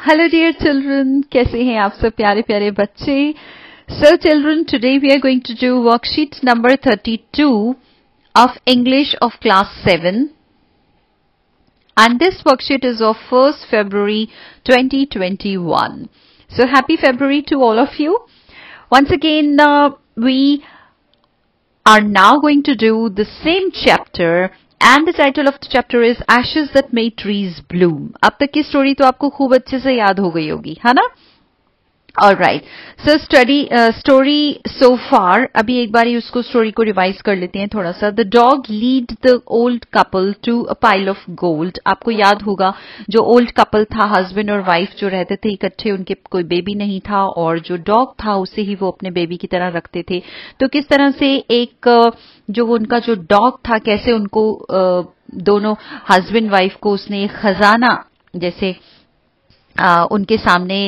Hello dear children, कैसे हैं आप सब प्यारे प्यारे बच्चे? So children, today we are going to do worksheet number 32 of English of class 7, and this worksheet is of 1st February 2021. So happy February to all of you. Once again, we are now going to do the same chapter. And the title of the chapter is Ashes That Made Trees Bloom. अब तक की story तो आपको खूब अच्छे से याद हो गई होगी, है ना? Alright, so story so far. अभी एक बार उसको स्टोरी को रिवाइज कर लेते हैं थोड़ा सा. The dog lead the old couple to a pile of gold. आपको याद होगा जो old couple था, हस्बैंड और वाइफ जो रहते थे इकट्ठे, उनके कोई बेबी नहीं था और जो डॉग था उसे ही वो अपने बेबी की तरह रखते थे. तो किस तरह से एक जो उनका जो डॉग था, कैसे उनको दोनों हस्बैंड वाइफ को उसने खजाना जैसे उनके सामने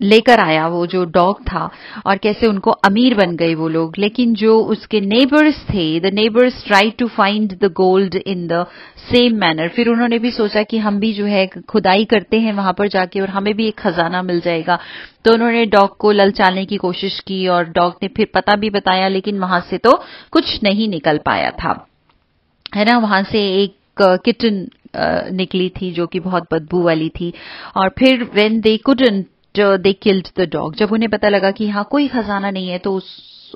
लेकर आया वो जो डॉग था, और कैसे उनको अमीर बन गए वो लोग. लेकिन जो उसके नेबर्स थे, the neighbours try to find the gold in the same manner. फिर उन्होंने भी सोचा कि हम भी जो है खुदाई करते हैं वहां पर जाके और हमें भी एक खजाना मिल जाएगा. तो उन्होंने डॉग को ललचाने की कोशिश की और डॉग ने फिर पता भी बताया, लेकिन वहां से तो कुछ नहीं निकल पाया था, है ना. वहां से एक किटन निकली थी जो कि बहुत बदबू वाली थी. और फिर when they couldn't they killed the dog. जब उन्हें पता लगा कि हाँ कोई खजाना नहीं है, तो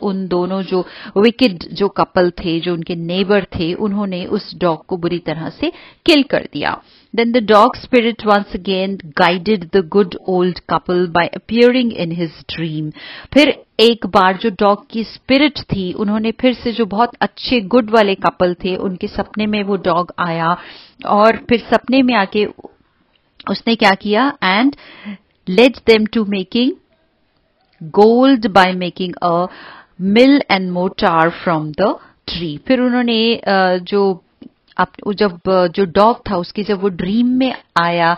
उन दोनों जो विकेड जो कपल थे, जो उनके नेबर थे, उन्होंने उस डॉग को बुरी तरह से किल कर दिया. Then the dog spirit once again guided the good old couple by appearing in his dream. फिर एक बार जो डॉग की स्पिरिट थी, उन्होंने फिर से जो बहुत अच्छे गुड वाले कपल थे, उनके सपने में वो डॉग आया और फिर सपने में आके उसने क्या किया, and led them to making gold by making a mill and mortar from the tree. फिर उन्होंने जब जो डॉग था उसकी जब वो ड्रीम में आया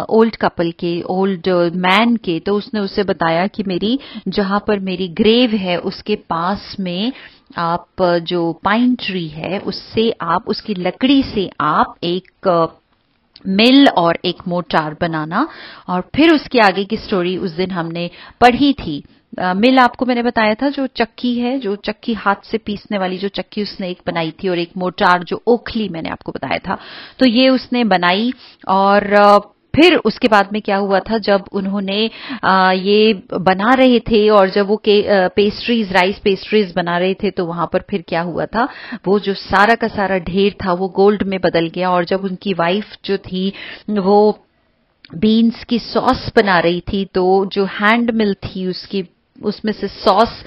ओल्ड कपल के, ओल्ड मैन के, तो उसने उसे बताया कि मेरी जहां पर मेरी ग्रेव है उसके पास में आप जो पाइन ट्री है उससे आप, उसकी लकड़ी से आप एक मिल और एक मोटार बनाना. और फिर उसके आगे की स्टोरी उस दिन हमने पढ़ी थी. मिल आपको मैंने बताया था, जो चक्की है, जो चक्की हाथ से पीसने वाली जो चक्की उसने एक बनाई थी, और एक मोटार जो ओखली मैंने आपको बताया था, तो ये उसने बनाई. और फिर उसके बाद में क्या हुआ था, जब उन्होंने ये बना रहे थे और जब वो पेस्ट्रीज, राइस पेस्ट्रीज बना रहे थे, तो वहां पर फिर क्या हुआ था, वो जो सारा का सारा ढेर था वो गोल्ड में बदल गया. और जब उनकी वाइफ जो थी वो बीन्स की सॉस बना रही थी, तो जो हैंड मिल थी उसकी, उसमें से सॉस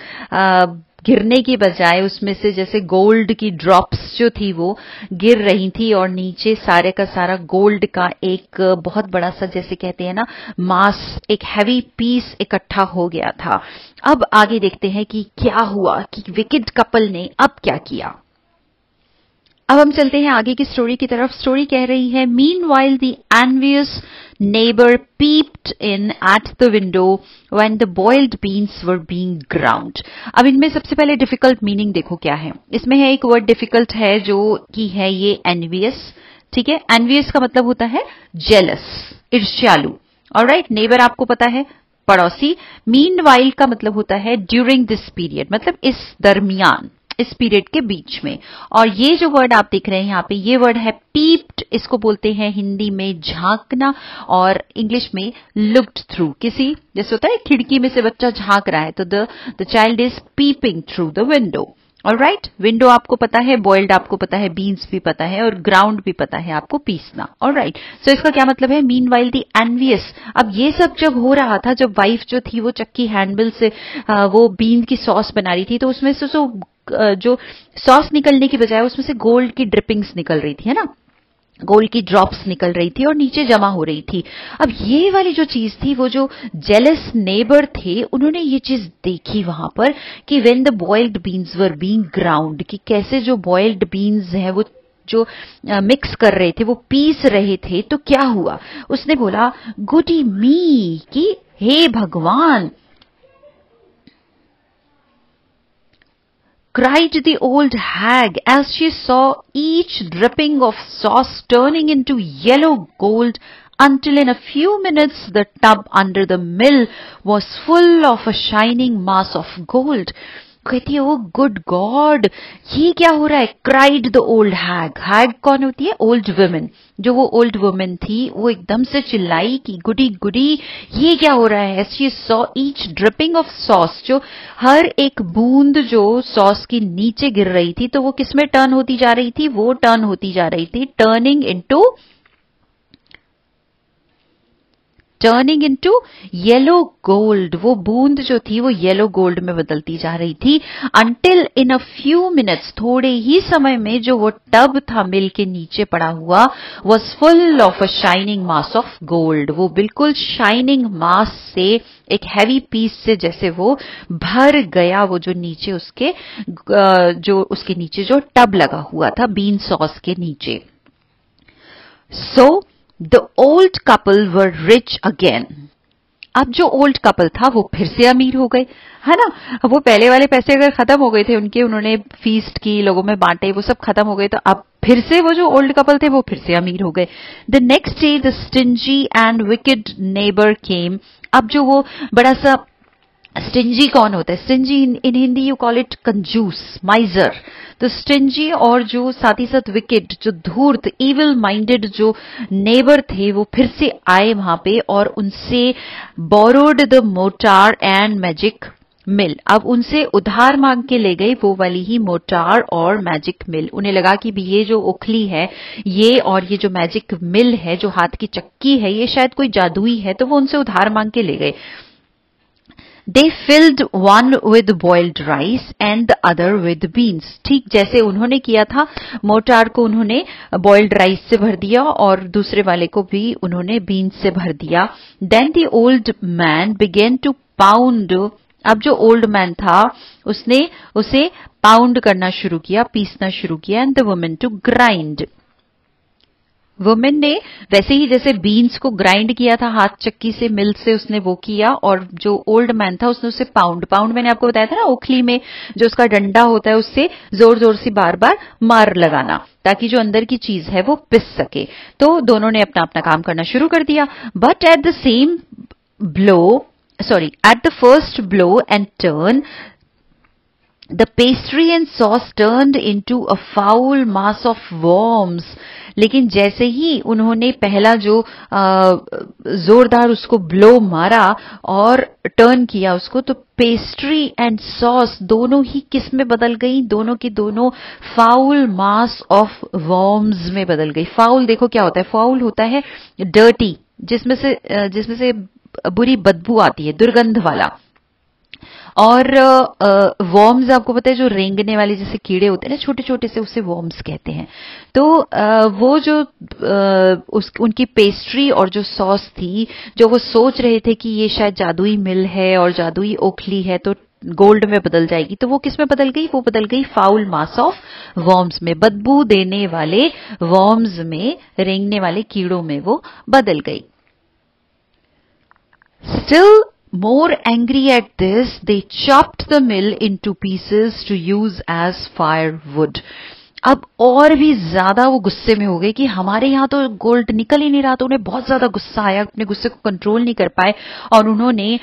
गिरने की बजाय उसमें से जैसे गोल्ड की ड्रॉप्स जो थी वो गिर रही थी, और नीचे सारे का सारा गोल्ड का एक बहुत बड़ा सा, जैसे कहते हैं ना, मास, एक हैवी पीस इकट्ठा हो गया था. अब आगे देखते हैं कि क्या हुआ, कि विकेड कपल ने अब क्या किया. अब हम चलते हैं आगे की स्टोरी की तरफ. स्टोरी कह रही है, meanwhile the envious neighbor peeped in at the window when the boiled beans were being ground. अब इनमें सबसे पहले डिफिकल्ट मीनिंग देखो क्या है. इसमें है एक वर्ड डिफिकल्ट है जो कि है ये एनवियस. ठीक है, एनवियस का मतलब होता है जेलस, ईर्ष्यालु. ऑलराइट, नेबर आपको पता है पड़ोसी. मीनवाइल का मतलब होता है ड्यूरिंग दिस पीरियड, मतलब इस दरमियान, इस पीरियड के बीच में. और ये जो वर्ड आप देख रहे हैं यहाँ पे, ये वर्ड है पीप्ड. इसको बोलते हैं हिंदी में झांकना, और इंग्लिश में लुक्ड थ्रू. किसी जैसे होता है खिड़की में से बच्चा झांक रहा है, तो the child is peeping through the window. Alright, window आपको पता है, बॉइल्ड आपको पता है, बीन्स भी पता है, और ग्राउंड भी पता है आपको, पीसना. ऑलराइट, सो इसका क्या मतलब है, मीनवाइल द एनवियस. अब ये सब जब हो रहा था, जब वाइफ जो थी वो चक्की हैंडबिल से वो बीन की सॉस बना रही थी, तो उसमें से जो सॉस निकलने की बजाय उसमें से गोल्ड की ड्रिपिंग्स निकल रही थी, है ना, गोल्ड की ड्रॉप्स निकल रही थी और नीचे जमा हो रही थी. अब ये वाली जो चीज थी, वो जो जेलस नेबर थे, उन्होंने ये चीज देखी वहां पर कि when the boiled beans were being ground, कि कैसे जो बॉइल्ड बीन्स है वो जो मिक्स कर रहे थे, वो पीस रहे थे, तो क्या हुआ. उसने बोला गुडी मी, कि हे भगवान, cried the old hag as she saw each dripping of sauce turning into yellow gold, until in a few minutes the tub under the mill was full of a shining mass of gold. कहती है, ओ good God, ये क्या हो रहा है? Cried the old हैग. हैग कौन होती है? Old women. जो वो ओल्ड वुमेन थी वो एकदम से चिल्लाई कि गुडी गुडी, ये क्या हो रहा है? She saw each dripping of sauce, जो हर एक बूंद जो सॉस की नीचे गिर रही थी, तो वो किसमें टर्न होती जा रही थी? वो टर्न होती जा रही थी टर्निंग इनटू येलो गोल्ड. वो बूंद जो थी वो येलो गोल्ड में बदलती जा रही थी. Until in a few minutes, थोड़े ही समय में जो वो टब था मिल के नीचे पड़ा हुआ, was full of a shining mass of gold. वो बिल्कुल शाइनिंग मास से, एक हैवी पीस से जैसे वो भर गया, वो जो नीचे उसके नीचे जो टब लगा हुआ था बीन सॉस के नीचे. सो The old couple were rich again. अब जो ओल्ड कपल था वो फिर से अमीर हो गए, है ना. वो पहले वाले पैसे अगर खत्म हो गए थे उनके, उन्होंने फीस्ट की, लोगों में बांटे, वो सब खत्म हो गए, तो अब फिर से वो जो ओल्ड कपल थे वो फिर से अमीर हो गए. The next day the stingy and wicked neighbour came. अब जो वो बड़ा सा स्टिंजी कौन होता है? Stingy in Hindi you call it कंजूस, माइजर. तो स्टिंजी और जो साथ ही साथ विकेट, जो धूर्त, इविल माइंडेड जो नेबर थे, वो फिर से आए वहां पे और उनसे borrowed the mortar and magic mill. अब उनसे उधार मांग के ले गई वो वाली ही मोटार और मैजिक मिल. उन्हें लगा कि भी ये जो ओखली है ये, और ये जो मैजिक मिल है, जो हाथ की चक्की है, ये शायद कोई जादुई है, तो वो उनसे उधार मांग के ले गए. They filled one with boiled rice and the other with beans. ठीक जैसे उन्होंने किया था, मोटार को उन्होंने बॉइल्ड राइस से भर दिया और दूसरे वाले को भी उन्होंने बीन्स से भर दिया. Then the old man began to pound. अब जो ओल्ड मैन था उसने उसे पाउंड करना शुरू किया, पीसना शुरू किया. And the woman to grind. Women ने वैसे ही जैसे बीन्स को ग्राइंड किया था हाथ चक्की से, मिल से उसने वो किया, और जो ओल्ड मैन था उसने उसे पाउंड मैंने आपको बताया था ना, ओखली में जो उसका डंडा होता है उससे जोर जोर से बार बार मार लगाना ताकि जो अंदर की चीज है वो पिस सके. तो दोनों ने अपना अपना काम करना शुरू कर दिया. But at the first blow and turn the pastry and sauce turned into a foul mass of worms. लेकिन जैसे ही उन्होंने पहला जो जोरदार उसको ब्लो मारा और टर्न किया उसको, तो पेस्ट्री एंड सॉस दोनों ही किस में बदल गई? दोनों की दोनों फाउल मास ऑफ वर्म्स में बदल गई. फाउल देखो क्या होता है? फाउल होता है डर्टी, जिसमें से बुरी बदबू आती है, दुर्गंध वाला. और वर्म्स आपको पता है जो रेंगने वाले जैसे कीड़े होते हैं ना, छोटे छोटे से, उसे वर्म्स कहते हैं. तो वो जो उनकी पेस्ट्री और जो सॉस थी, जो वो सोच रहे थे कि ये शायद जादुई मिल है और जादुई ओखली है तो गोल्ड में बदल जाएगी, तो वो किस में बदल गई? वो बदल गई फाउल मास ऑफ वर्म्स में, बदबू देने वाले वर्म्स में, रेंगने वाले कीड़ों में वो बदल गई. Still more angry at this, they chopped the mill into pieces to use as firewood. अब और भी ज्यादा वो गुस्से में हो गए कि हमारे यहाँ तो गोल्ड निकल ही नहीं रहा. तो उन्हें बहुत ज्यादा गुस्सा आया, अपने गुस्से को कंट्रोल नहीं कर पाए और उन्होंने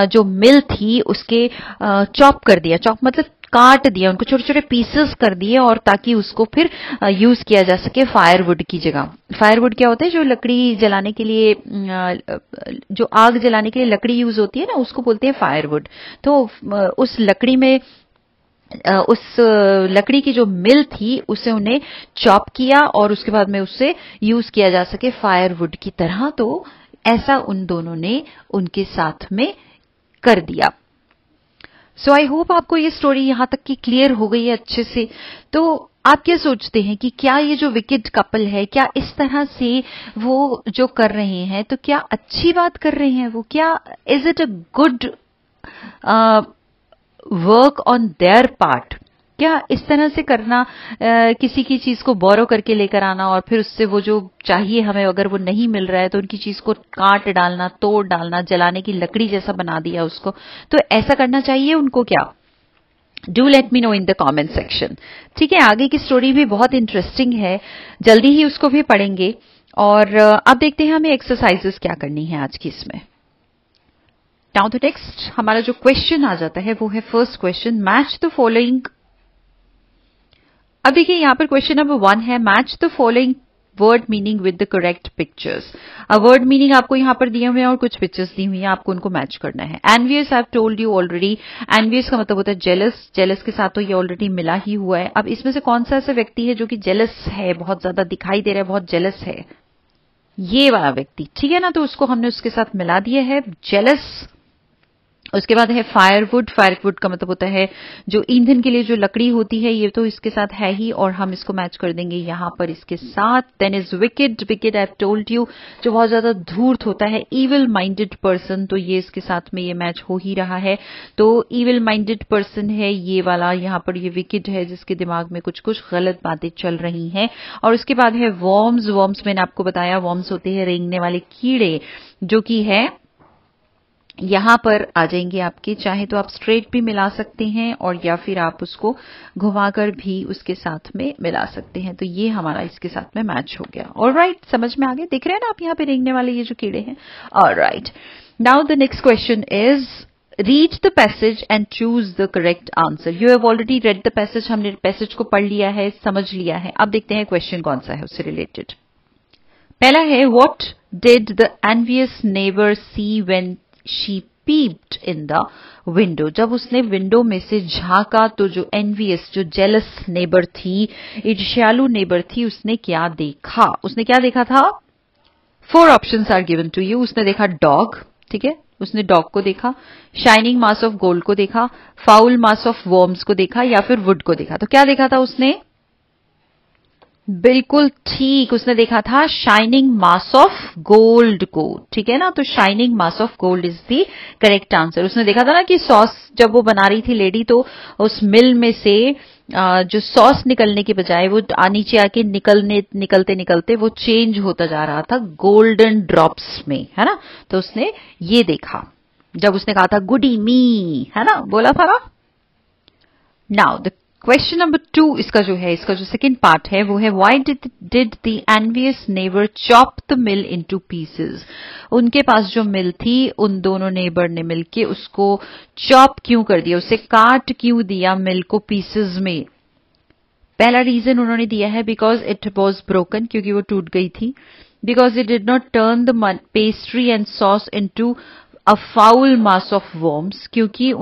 जो मिल थी उसके चॉप कर दिया. चॉप मतलब काट दिया, उनको छोटे छोटे पीसेस कर दिए, और ताकि उसको फिर यूज किया जा सके फायरवुड की जगह. फायरवुड क्या होता है? जो लकड़ी जलाने के लिए, जो आग जलाने के लिए लकड़ी यूज होती है ना, उसको बोलते हैं फायरवुड. तो उस लकड़ी में, उस लकड़ी की जो मिल थी उसे उन्हें चॉप किया और उसके बाद में उससे यूज किया जा सके फायरवुड की तरह. तो ऐसा उन दोनों ने उनके साथ में कर दिया. सो आई होप आपको ये स्टोरी यहां तक की क्लियर हो गई है अच्छे से. तो आप क्या सोचते हैं कि क्या ये जो विकेड कपल है, क्या इस तरह से वो जो कर रहे हैं तो क्या अच्छी बात कर रहे हैं? वो क्या, is it a good work on their part? क्या इस तरह से करना, किसी की चीज को बोरो करके लेकर आना और फिर उससे वो जो चाहिए हमें अगर वो नहीं मिल रहा है तो उनकी चीज को काट डालना, तोड़ डालना, जलाने की लकड़ी जैसा बना दिया उसको, तो ऐसा करना चाहिए उनको क्या? Do let me know in the comment section. ठीक है, आगे की स्टोरी भी बहुत इंटरेस्टिंग है, जल्दी ही उसको भी पढ़ेंगे। और अब देखते हैं हमें एक्सरसाइजेस क्या करनी है आज की इसमें। नाउ द नेक्स्ट हमारा जो क्वेश्चन आ जाता है वो है first question, match the following. अब देखिए यहां पर क्वेश्चन नंबर 1 है, match the following word meaning with the correct pictures. Word meaning आपको यहां पर दिए हुए हैं और कुछ पिक्चर्स दी हुई हैं, आपको उनको मैच करना है। Envious I have told you already, envious का मतलब होता है जेलस, जेलस के साथ तो ये ऑलरेडी मिला ही हुआ है। अब इसमें से कौन सा ऐसा व्यक्ति है जो कि जेलस है, बहुत ज्यादा दिखाई दे रहा है, बहुत जेलस है, ये वाला व्यक्ति, ठीक है ना, तो उसको हमने उसके साथ मिला दिया है, जेलस। उसके बाद है फायरवुड, फायरवुड का मतलब होता है जो ईंधन के लिए जो लकड़ी होती है, ये तो इसके साथ है ही और हम इसको मैच कर देंगे यहां पर इसके साथ। Then is wicked, wicked I have told you जो बहुत ज्यादा धूर्त होता है, इविल माइंडेड पर्सन, तो ये इसके साथ में ये मैच हो ही रहा है। तो इविल माइंडेड पर्सन है ये वाला, यहां पर ये विकेड है जिसके दिमाग में कुछ कुछ गलत बातें चल रही हैं। और उसके बाद है वॉर्म्स, वॉर्म्स मैंने आपको बताया वॉर्म्स होते हैं रेंगने वाले कीड़े, जो कि है यहां पर आ जाएंगे आपके, चाहे तो आप स्ट्रेट भी मिला सकते हैं और या फिर आप उसको घुमाकर भी उसके साथ में मिला सकते हैं। तो ये हमारा इसके साथ में मैच हो गया। ऑलराइट, समझ में आ गया, देख रहे हैं ना आप यहाँ पे रेंगने वाले ये जो कीड़े हैं। Alright, now the next question is read the passage and choose the correct answer. You have already read the passage, हमने पैसेज को पढ़ लिया है, समझ लिया है। अब देखते हैं क्वेश्चन कौन सा है उससे रिलेटेड। पहला है, what did the envious neighbour see when she peeped in the window। जब उसने विंडो में से झांका तो जो एनवियस, जो जेलस नेबर थी, ईर्ष्यालु नेबर थी, उसने क्या देखा? उसने क्या देखा था? 4 options are given to you. उसने देखा डॉग, ठीक है, उसने डॉग को देखा, शाइनिंग मास ऑफ गोल्ड को देखा, फाउल मास ऑफ वर्म्स को देखा या फिर वुड को देखा। तो क्या देखा था उसने? बिल्कुल ठीक, उसने देखा था शाइनिंग मास ऑफ गोल्ड को, ठीक है ना। तो shining mass of gold is the correct answer. उसने देखा था ना कि सॉस जब वो बना रही थी लेडी, तो उस मिल में से जो सॉस निकलने के बजाय वो नीचे आके निकलते निकलते वो चेंज होता जा रहा था गोल्डन ड्रॉप्स में, है ना। तो उसने ये देखा जब उसने कहा था गुडी मी, है ना, बोला था ना। नाउ द क्वेश्चन नंबर 2 इसका जो है, इसका जो सेकंड पार्ट है वो है, why did the envious neighbour chop the mill into pieces. उनके पास जो मिल थी, उन दोनों नेबर ने मिलके उसको चॉप क्यों कर दिया, उसे काट क्यों दिया मिल को पीसेस में। पहला रीजन उन्होंने दिया है बिकॉज इट वॉज ब्रोकन, क्योंकि वो टूट गई थी। Because it did not turn the pastry and sauce into a foul mass of worms, क्योंकि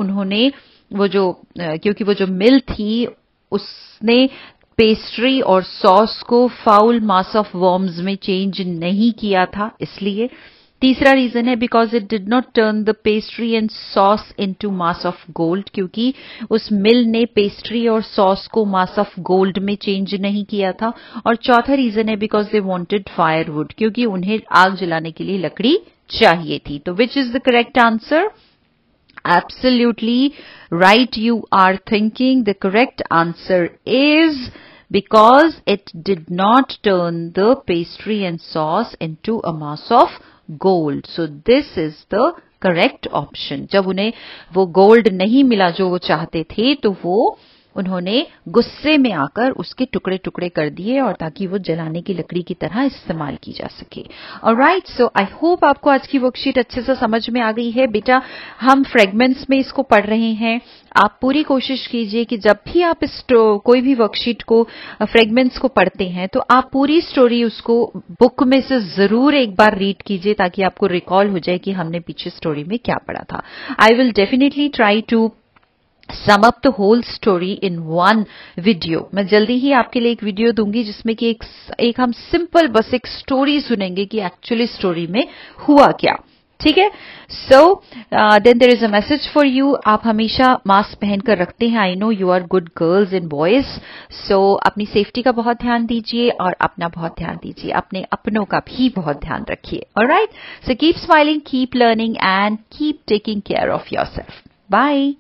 वो जो मिल थी उसने पेस्ट्री और सॉस को फाउल मास ऑफ वर्म्स में चेंज नहीं किया था, इसलिए। तीसरा रीजन है because it did not turn the pastry and sauce into mass of gold, क्योंकि उस मिल ने पेस्ट्री और सॉस को मास ऑफ गोल्ड में चेंज नहीं किया था। और चौथा रीजन है बिकॉज दे वांटेड फायरवुड, क्योंकि उन्हें आग जलाने के लिए लकड़ी चाहिए थी। तो which is the correct answer? Absolutely right, you are thinking. The correct answer is because it did not turn the pastry and sauce into a mass of gold. So this is the correct option. जब उन्हें वो gold नहीं मिला जो वो चाहते थे, तो वो उन्होंने गुस्से में आकर उसके टुकड़े टुकड़े कर दिए, और ताकि वो जलाने की लकड़ी की तरह इस्तेमाल की जा सके। ऑलराइट, सो आई होप आपको आज की वर्कशीट अच्छे से समझ में आ गई है। बेटा, हम फ्रेगमेंट्स में इसको पढ़ रहे हैं। आप पूरी कोशिश कीजिए कि जब भी आप कोई भी वर्कशीट को, फ्रेगमेंट्स को पढ़ते हैं, तो आप पूरी स्टोरी उसको बुक में से जरूर एक बार रीड कीजिए, ताकि आपको रिकॉल हो जाए कि हमने पीछे स्टोरी में क्या पढ़ा था। I will definitely try to sum up the whole story in one video। मैं जल्दी ही आपके लिए एक वीडियो दूंगी जिसमें कि एक हम सिंपल बस एक स्टोरी सुनेंगे कि एक्चुअली स्टोरी में हुआ क्या, ठीक है। So then there is a message for you. आप हमेशा मास्क पहनकर रखते हैं, I know you are good girls and boys. So अपनी सेफ्टी का बहुत ध्यान दीजिए और अपना बहुत ध्यान दीजिए, अपने अपनों का भी बहुत ध्यान रखिए। Alright, so keep smiling, keep learning and keep taking care of yourself. Bye.